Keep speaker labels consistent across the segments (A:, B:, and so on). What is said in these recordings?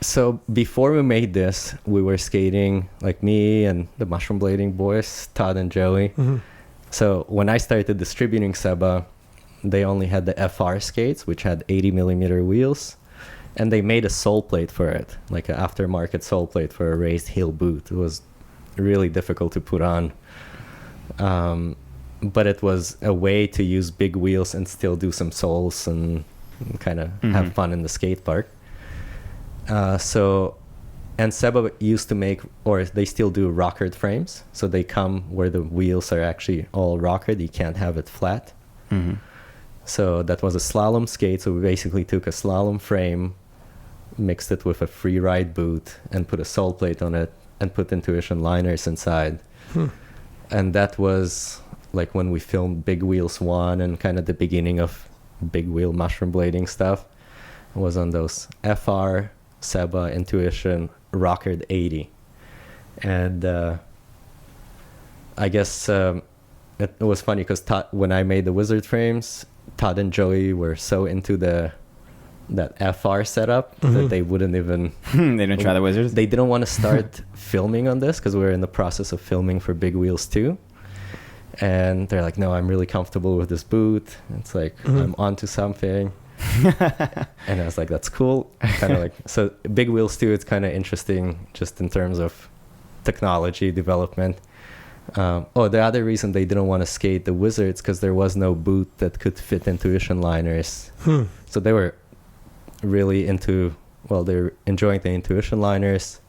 A: So before we made this, we were skating, like me and the mushroom blading boys, Todd and Joey.
B: Mm-hmm.
A: So when I started distributing Seba, they only had the FR skates, which had 80 millimeter wheels. And they made a sole plate for it, like an aftermarket sole plate for a raised heel boot. It was really difficult to put on. But it was a way to use big wheels and still do some soles and kind of have fun in the skate park. And Seba used to make, or they still do, rockered frames. So they come where the wheels are actually all rockered. You can't have it flat.
C: Mm-hmm.
A: So that was a slalom skate. So we basically took a slalom frame, mixed it with a free ride boot, and put a sole plate on it, and put Intuition liners inside. And that was like when we filmed Big Wheels 1 and kind of the beginning of big wheel mushroom blading stuff. It was on those FR, Seba, Intuition, Rockered 80. And I guess it was funny because when I made the Wizard frames, Todd and Joey were so into that FR setup that they wouldn't even...
C: They didn't try the Wizards?
A: They didn't want to start filming on this because we were in the process of filming for Big Wheels 2. And they're like, no, I'm really comfortable with this boot. It's like, I'm onto something. And I was like, that's cool. Kind of like, so Big Wheels 2, it's kind of interesting just in terms of technology development. The other reason they didn't want to skate the Wizards because there was no boot that could fit Intuition liners. So they were really they're enjoying the Intuition liners.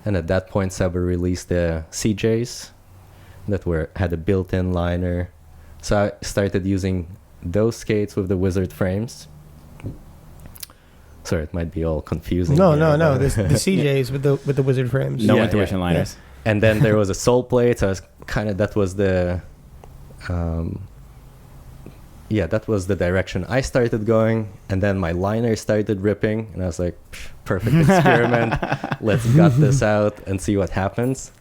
A: And at that point, Seba released the CJs that had a built-in liner. So I started using those skates with the Wizard frames. Sorry, it might be all confusing.
B: No. The CJs with the Wizard frames.
C: No Intuition liners.
A: Yeah. And then there was a sole plate. So I was that was the direction I started going. And then my liner started ripping, and I was like, perfect experiment. Let's gut this out and see what happens.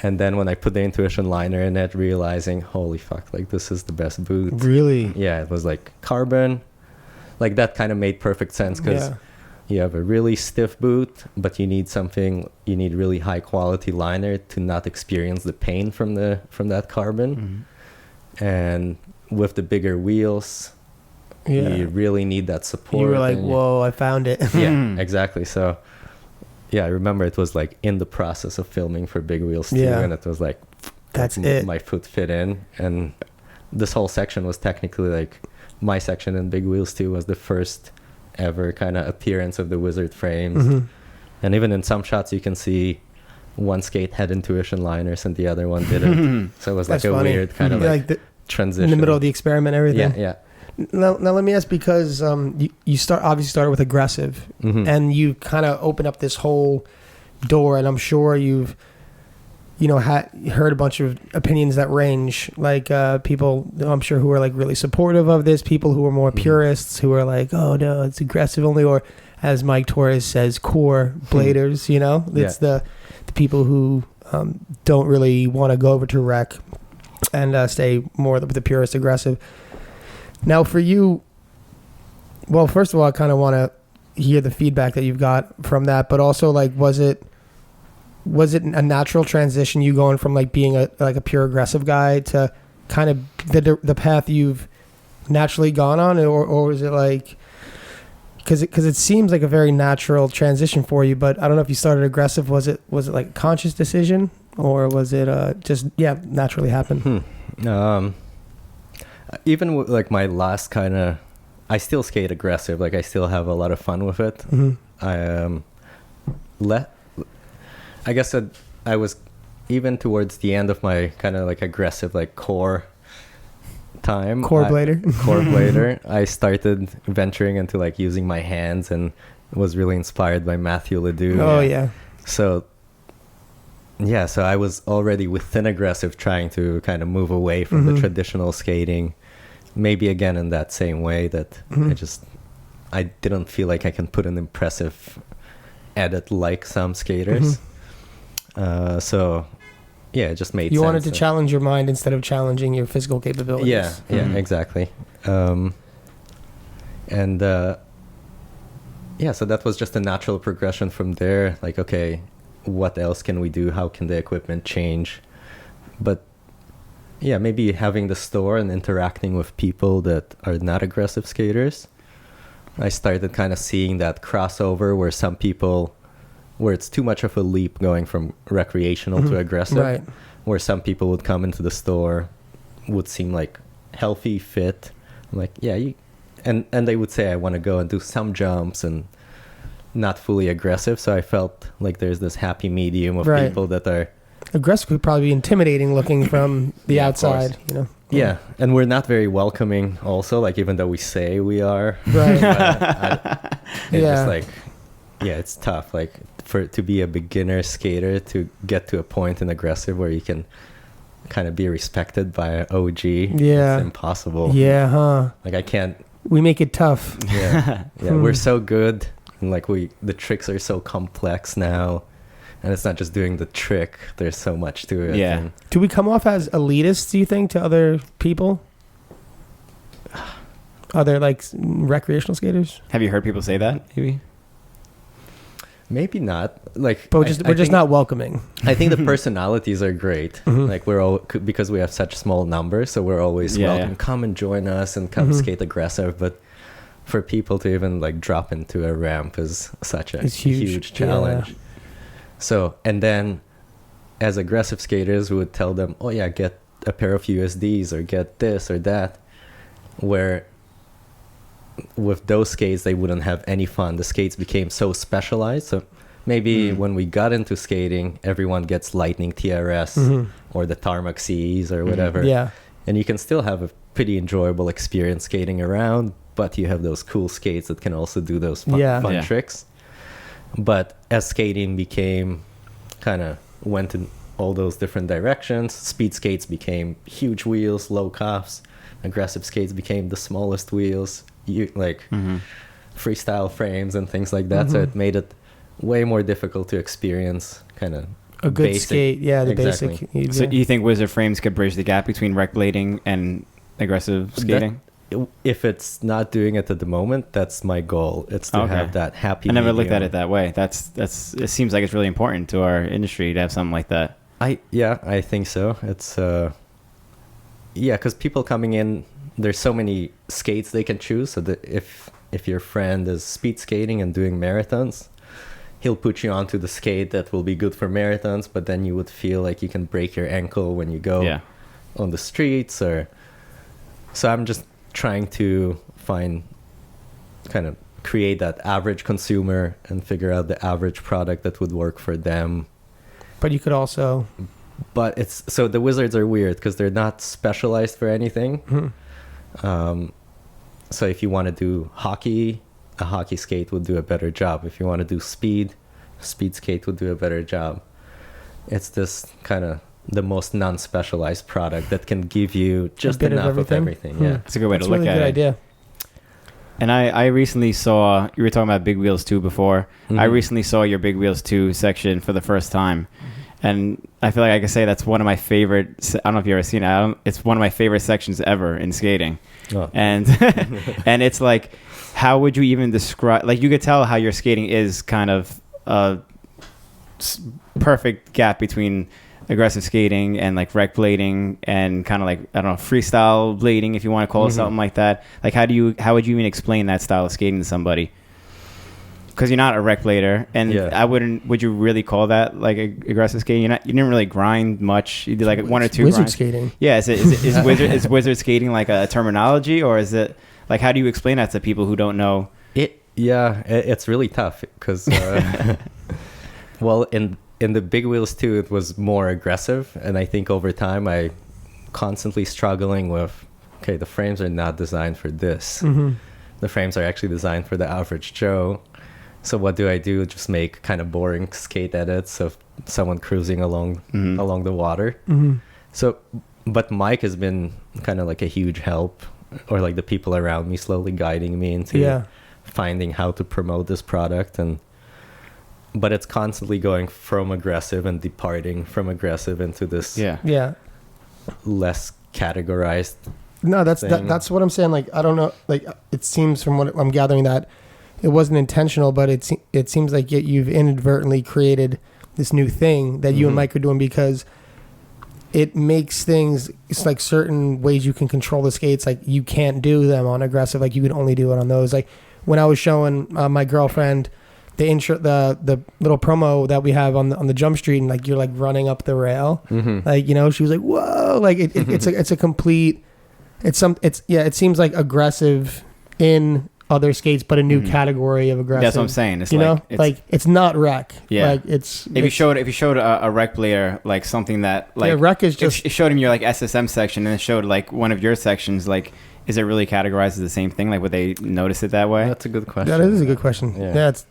A: And then when I put the Intuition liner in it, realizing, holy fuck, like this is the best boot.
B: Really?
A: Yeah, it was like carbon. Like that kind of made perfect sense because you have a really stiff boot, but you need really high quality liner to not experience the pain from that carbon. And with the bigger wheels, you really need that support.
B: You were like, whoa, I found it.
A: Yeah, exactly. So yeah, I remember it was like in the process of filming for Big Wheels 2, and it was like,
B: that's it.
A: My foot fit in, and this whole section was technically like my section in Big Wheels 2 was the first ever kind of appearance of the Wizard frames. And even in some shots, you can see one skate had Intuition liners and the other one didn't. So it was like a weird kind of like transition.
B: In the middle of the experiment, everything.
A: Yeah.
B: Now let me ask, because you obviously started with aggressive, and you kind of open up this whole door, and I'm sure you've heard a bunch of opinions that range, like people I'm sure who are like really supportive of this, people who are more purists who are like, oh no, it's aggressive only, or as Mike Torres says, core bladers. It's the people who don't really want to go over to rec and stay more with the purist aggressive. Now for you, well, first of all, I kind of want to hear the feedback that you've got from that, but also like, was it a natural transition, you going from like being a pure aggressive guy to kind of the path you've naturally gone on, or was it like, because it seems like a very natural transition for you, but I don't know if you started aggressive. Was it like a conscious decision, or was it just naturally happened?
A: Even with like my last kind of, I still skate aggressive. Like I still have a lot of fun with it. I guess I was even towards the end of my kind of like aggressive like core time.
B: Core blader.
A: I started venturing into like using my hands, and was really inspired by Matthew Ledoux.
B: Oh yeah.
A: So I was already within aggressive, trying to kind of move away from the traditional skating. Maybe again in that same way that I didn't feel like I can put an impressive edit like some skaters. So it just made sense.
B: You wanted to challenge your mind instead of challenging your physical capabilities.
A: Yeah, exactly. yeah, so that was just a natural progression from there. Like, okay, what else can we do? How can the equipment change? But yeah, maybe having the store and interacting with people that are not aggressive skaters, I started kind of seeing that crossover where some people, where it's too much of a leap going from recreational to aggressive,
B: Right.
A: where some people would come into the store, would seem like healthy, fit. I'm like, yeah, and they would say, I want to go and do some jumps and not fully aggressive. So I felt like there's this happy medium of
B: Right.
A: people that are,
B: Aggressive could probably be intimidating looking from the
A: Yeah, of
B: outside,
A: course.
B: you know.
A: yeah, and we're not very welcoming also, like even though we say we are,
B: Right.
A: it's
B: Yeah.
A: just like, yeah, it's tough. Like to be a beginner skater, to get to a point in aggressive where you can kind of be respected by an OG.
B: Yeah.
A: It's impossible.
B: Yeah, huh?
A: Like I can't.
B: We make it tough.
A: Yeah, yeah. We're so good, and like the tricks are so complex now, and it's not just doing the trick. There's so much to it.
C: Yeah.
A: and-
B: Do we come off as elitists, do you think, to other people? Other like recreational skaters?
C: Have you heard people say that? Maybe.
A: Maybe not. Like,
B: But we're
A: I
B: just
A: think-
B: not welcoming.
A: I think the personalities are great.
B: Mhm.
A: Like we're all because we have such small numbers, so we're always
C: Yeah,
A: welcome.
C: yeah.
A: Come and join us and come
B: Mhm.
A: skate aggressive. But for people to even like drop into a ramp is such a
B: It's huge.
A: huge challenge. So and then as aggressive skaters, we would tell them, "Oh yeah, get a pair of USDs or get this or that." Where with those skates, they wouldn't have any fun. The skates became so specialized. So maybe when we got into skating, everyone gets Lightning TRS
B: Mhm.
A: or the Tarmac Cs or whatever.
B: Yeah.
A: And you can still have a pretty enjoyable experience skating around, but you have those cool skates that can also do those fun,
B: Yeah.
A: fun
C: Yeah.
A: tricks. But as skating became kind of went in all those different directions, speed skates became huge wheels, low cuffs. Aggressive skates became the smallest wheels, freestyle frames and things like that. So
B: Mhm.
A: it made it way more difficult to experience kind of
B: A good skate. Yeah, the
A: Exactly.
B: basic.
C: So
B: yeah.
C: you think wizard frames could bridge the gap between rec blading and aggressive skating?
A: If it's not doing it at the moment, that's my goal. It's to
C: Okay.
A: have that happy
C: I never looked at
A: medium.
C: it that way. That's it seems like it's really important to our industry to have something like that.
A: I think so. It's because people coming in, there's so many skates they can choose. So that if your friend is speed skating and doing marathons, he'll put you onto the skate that will be good for marathons, but then you would feel like you can break your ankle when you go
C: Yeah.
A: on the streets. Or so I'm just trying to create that average consumer and figure out the average product that would work for them.
B: But you could also.
A: But it's so the wizards are weird because they're not specialized for anything.
B: Mhm.
A: So if you want to do hockey, a hockey skate would do a better job. If you want to do speed, a speed skate would do a better job. It's this kind of the most non-specialized product that can give you just
B: bit of
A: enough of
B: everything.
A: everything. Yeah.
C: It's a good way
B: That's
C: to look
B: really
C: at
B: good
C: it.
B: idea.
C: And I recently saw, you were talking about Big Wheels 2 before. I
A: Mhm.
C: recently saw your Big Wheels 2 section for the first time. And I feel like I can say that's one of my favorite, I don't know if you've ever seen it. It's one of my favorite sections ever in skating.
A: Oh.
C: And and it's like, how would you even describe, like you could tell how your skating is kind of a perfect gap between aggressive skating and like rec blading and kind of like, I don't know, freestyle blading, if you want to call it something like that. Like how would you even explain that style of skating to somebody? Because you're not a rec blader, and
A: Yeah.
C: would you really call that like aggressive skating? You didn't really grind much. You did like one or two
B: Wizard
C: grinds.
B: skating.
C: Yeah, is wizard skating like a terminology, or is it like, how do you explain that to people who don't know?
A: It's really tough because well, in the Big Wheels too, it was more aggressive, and I think over time I constantly struggling with, okay, the frames are not designed for this.
B: Mhm.
A: The frames are actually designed for the average Joe. So what do? Just make kind of boring skate edits of someone cruising along the water.
B: Mhm.
A: So, but Mike has been kind of like a huge help, or like the people around me slowly guiding me into finding how to promote this product. But it's constantly going from aggressive and departing from aggressive into this
B: Yeah.
A: less categorized.
B: No, that's
A: thing.
B: that's what I'm saying. Like, I don't know. Like, it seems from what I'm gathering that it wasn't intentional, but it seems like you've inadvertently created this new thing that you and Mike are doing, because it makes things, it's like certain ways you can control the skates, like you can't do them on aggressive, like you can only do it on those. Like when I was showing my girlfriend the little promo that we have on the jump street, and like you're like running up the rail, like, you know, she was like, whoa, like it's a complete, it seems like aggressive in other skates, but a new category of aggressive.
C: That's what I'm saying. It's,
B: you know, it's not rec.
C: Yeah.
B: Like
C: if you showed a rec player like something that like
B: rec is just,
C: it showed him your like SSM section, and it showed like one of your sections, like is it really categorized as the same thing? Like would they notice it that way?
A: That's a good question.
B: That is a good question. Yeah, it's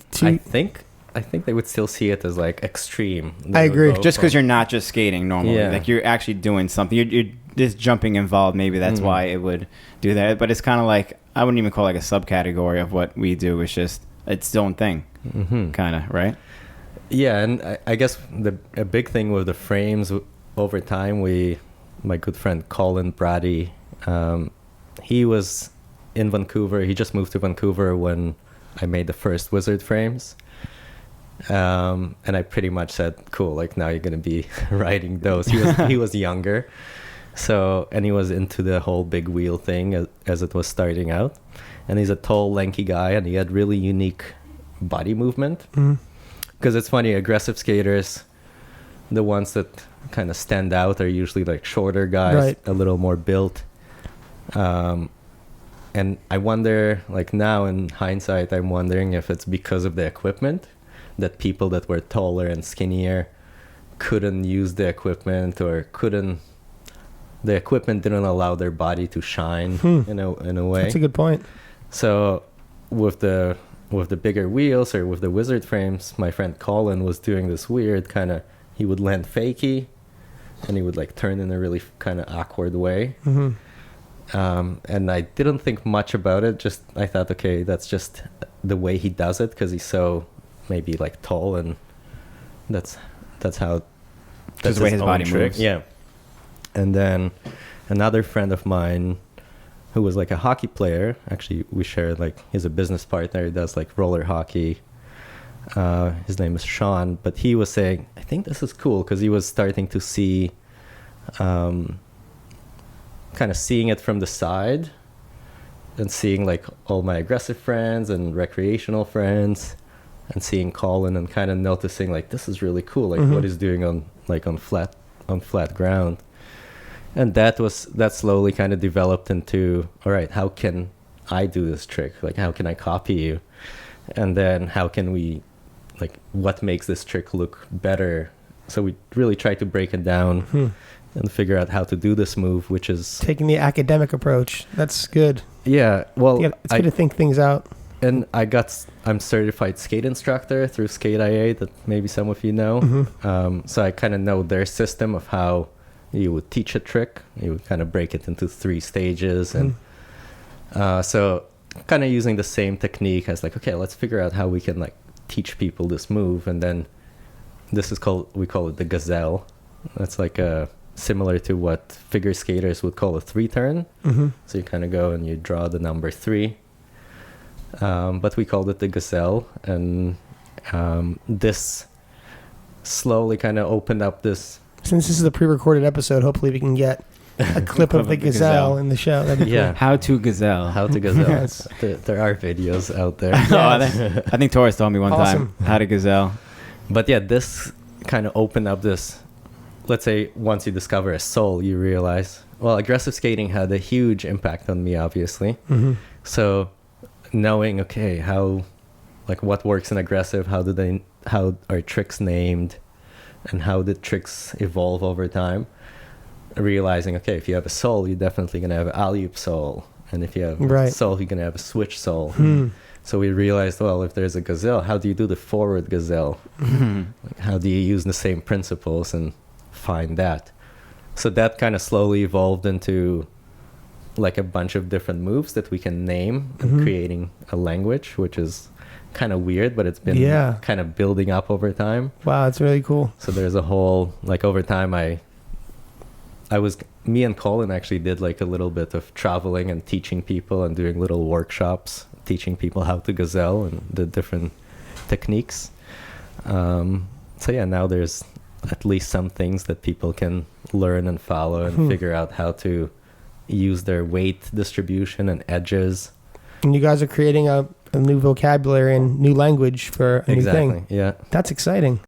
A: I think they would still see it as like extreme.
B: I agree.
C: Just because you're not just skating normally, like you're actually doing something. You're just jumping involved. Maybe that's why it would do that. But it's kind of like, I wouldn't even call it like a subcategory of what we do. It's just its own thing, kind of, right?
A: Yeah, and I guess a big thing with the frames over time, my good friend Colin Brady, he was in Vancouver. He just moved to Vancouver when I made the first Wizard frames. And I pretty much said, cool, like now you're going to be riding those. He was younger. So, and he was into the whole big wheel thing as it was starting out. And he's a tall, lanky guy, and he had really unique body movement. Because it's funny, aggressive skaters, the ones that kind of stand out are usually like shorter guys, a little more built. And I wonder, like now in hindsight, I'm wondering if it's because of the equipment, that people that were taller and skinnier couldn't use the equipment, or the equipment didn't allow their body to shine in a way.
B: That's a good point.
A: So with the bigger wheels, or with the Wizard frames, my friend Colin was doing this weird kind of, he would land fakie and he would like turn in a really kind of awkward way. And I didn't think much about it. Just, I thought, okay, that's just the way he does it, because he's so maybe like tall, and that's how, that's
C: the way his body moves.
A: Yeah. And then another friend of mine who was like a hockey player, actually we share, like he's a business partner, he does like roller hockey. His name is Sean, but he was saying, I think this is cool, because he was starting to see, kind of seeing it from the side, and seeing like all my aggressive friends and recreational friends, and seeing Colin, and kind of noticing like, this is really cool, like what he's doing on flat ground. And that slowly kind of developed into, all right, how can I do this trick? Like, how can I copy you? And then how can we, like, what makes this trick look better? So we really try to break it down and figure out how to do this move, which is
B: taking the academic approach. That's good.
A: Yeah, well,
B: it's good to think things out.
A: And I'm certified skate instructor through Skate IA, that maybe some of you know. So I kind of know their system of how you would teach a trick. You would kind of break it into 3 stages. And so kind of using the same technique as like, okay, let's figure out how we can like teach people this move. And then we call it the gazelle. That's like similar to what figure skaters would call a 3-turn. So you kind of go and you draw the number 3. But we called it the gazelle. And this slowly kind of opened up this.
B: Since this is a pre-recorded episode, hopefully we can get a clip of the gazelle in the show. That'd be cool.
C: How to gazelle.
B: Yes.
A: There are videos out there.
C: I think Taurus told me one time how to gazelle.
A: But yeah, this kind of opened up this, let's say once you discover a soul, you realize, well, aggressive skating had a huge impact on me, obviously. So knowing, okay, how, like what works in aggressive, how are tricks named, and how did tricks evolve over time, realizing, okay, if you have a soul, you're definitely going to have an alley-oop soul. And if you have a soul, you're going to have a switch soul. So we realized, well, if there's a gazelle, how do you do the forward gazelle? Like, how do you use the same principles and find that? So that kind of slowly evolved into like a bunch of different moves that we can name, and creating a language, which is kind of weird, but it's been kind of building up over time.
B: Wow, it's really cool.
A: So there's a whole, like over time, me and Colin actually did like a little bit of traveling and teaching people and doing little workshops teaching people how to gazelle and the different techniques. So yeah, now there's at least some things that people can learn and follow and figure out how to use their weight distribution and edges.
B: And you guys are creating a new vocabulary and new language for a new thing.
A: Yeah.
B: That's exciting.